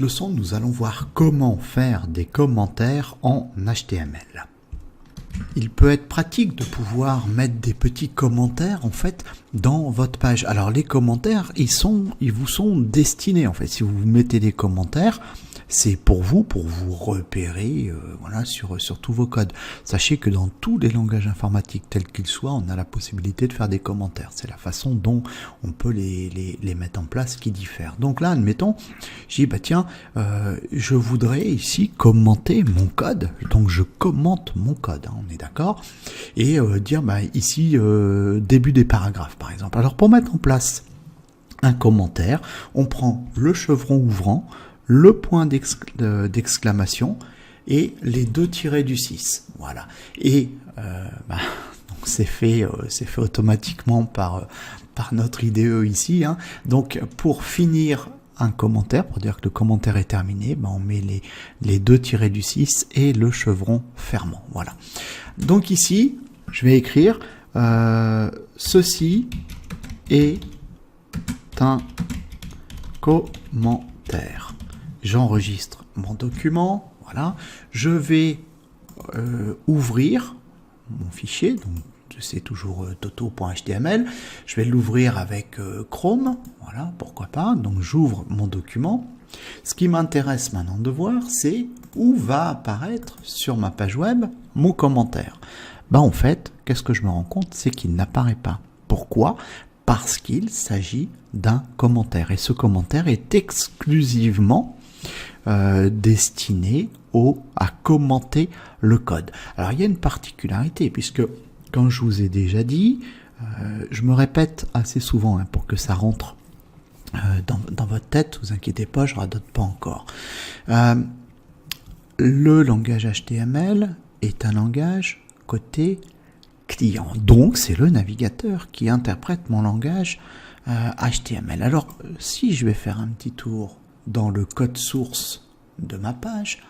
leçon, nous allons voir comment faire des commentaires en HTML. Il peut être pratique de pouvoir mettre des petits commentaires en fait dans votre page. Alors les commentaires, ils vous sont destinés en fait. Si vous mettez des commentaires, c'est pour vous repérer voilà, sur tous vos codes. Sachez que dans tous les langages informatiques tels qu'ils soient, on a la possibilité de faire des commentaires. C'est la façon dont on peut les mettre en place qui diffère. Donc là, admettons, je dis, bah tiens, je voudrais ici commenter mon code. Donc je commente mon code, hein, on est d'accord. Et dire, bah ici, début des paragraphes, par exemple. Alors pour mettre en place un commentaire, on prend le chevron ouvrant, le point d'exclamation et les deux tirets du 6. Voilà. Et donc c'est fait automatiquement par notre IDE ici. Hein. Donc pour finir un commentaire, pour dire que le commentaire est terminé, on met les deux tirets du 6 et le chevron fermant. Voilà. Donc ici, je vais écrire ceci est un commentaire. J'enregistre mon document, voilà. Je vais ouvrir mon fichier, donc c'est toujours toto.html. Je vais l'ouvrir avec Chrome, voilà, pourquoi pas. Donc j'ouvre mon document. Ce qui m'intéresse maintenant de voir, c'est où va apparaître sur ma page web mon commentaire. En fait, qu'est-ce que je me rends compte, c'est qu'il n'apparaît pas. Pourquoi ? Parce qu'il s'agit d'un commentaire. Et ce commentaire est exclusivement destiné à commenter le code. Alors il y a une particularité, puisque quand je vous ai déjà dit, je me répète assez souvent hein, pour que ça rentre dans votre tête, vous inquiétez pas, je radote pas encore. Le langage HTML est un langage côté client. Donc c'est le navigateur qui interprète mon langage HTML. Alors si je vais faire un petit tour dans le code source de ma page,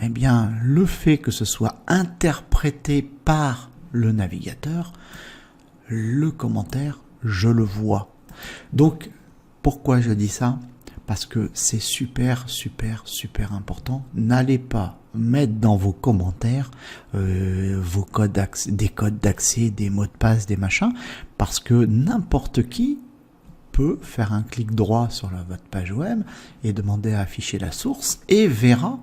eh bien le fait que ce soit interprété par le navigateur, le commentaire, je le vois. Donc pourquoi je dis ça ? Parce que c'est super important. N'allez pas mettre dans vos commentaires vos codes des codes d'accès, des mots de passe, des machins, parce que n'importe qui peut faire un clic droit sur votre page web et demander à afficher la source et verra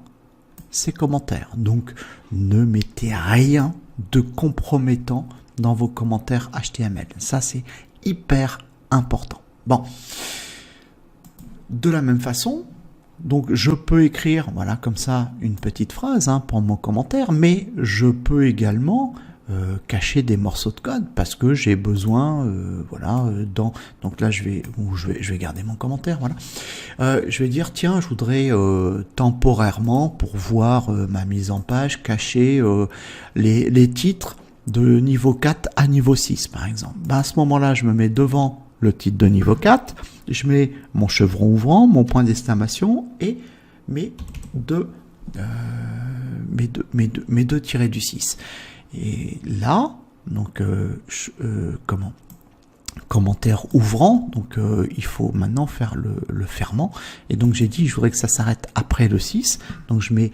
ces commentaires. Donc ne mettez rien de compromettant dans vos commentaires HTML. Ça c'est hyper important. Bon. De la même façon, donc je peux écrire, voilà, comme ça, une petite phrase hein, pour mon commentaire, mais je peux également cacher des morceaux de code parce que j'ai besoin, voilà, donc là je vais garder mon commentaire, voilà. Je vais dire, tiens, je voudrais temporairement, pour voir ma mise en page, cacher les titres de niveau 4 à niveau 6, par exemple. À ce moment-là, je me mets devant le titre de niveau 4, je mets mon chevron ouvrant, mon point d'exclamation et mes deux tirets du 6. Et là, donc, commentaire ouvrant, donc il faut maintenant faire le fermant. Et donc j'ai dit, je voudrais que ça s'arrête après le 6, donc je mets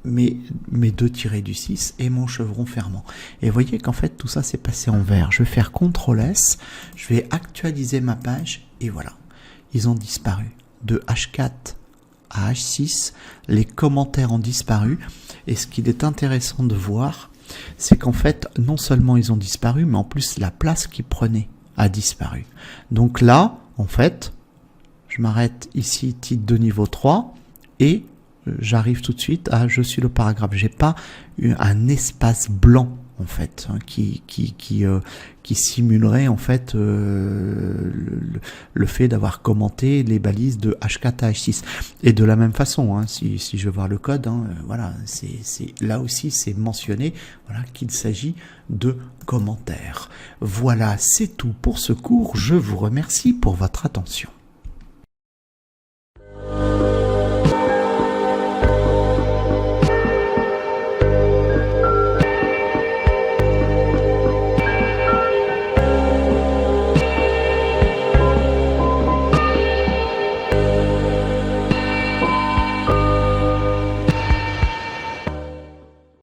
mes deux tirets du 6 et mon chevron fermant. Et vous voyez qu'en fait tout ça s'est passé en vert. Je vais faire CTRL S, je vais actualiser ma page et voilà, ils ont disparu. De H4 à H6, les commentaires ont disparu. Et ce qu'il est intéressant de voir, c'est qu'en fait non seulement ils ont disparu, mais en plus la place qu'ils prenaient a disparu. Donc là, en fait, je m'arrête ici, titre de niveau 3 et j'arrive tout de suite à je suis le paragraphe. J'ai pas un espace blanc en fait hein, qui simulerait en fait le fait d'avoir commenté les balises de H4 à H6. Et de la même façon, hein, si je veux voir le code, hein, voilà, c'est là aussi c'est mentionné, voilà, qu'il s'agit de commentaires. Voilà, c'est tout pour ce cours. Je vous remercie pour votre attention.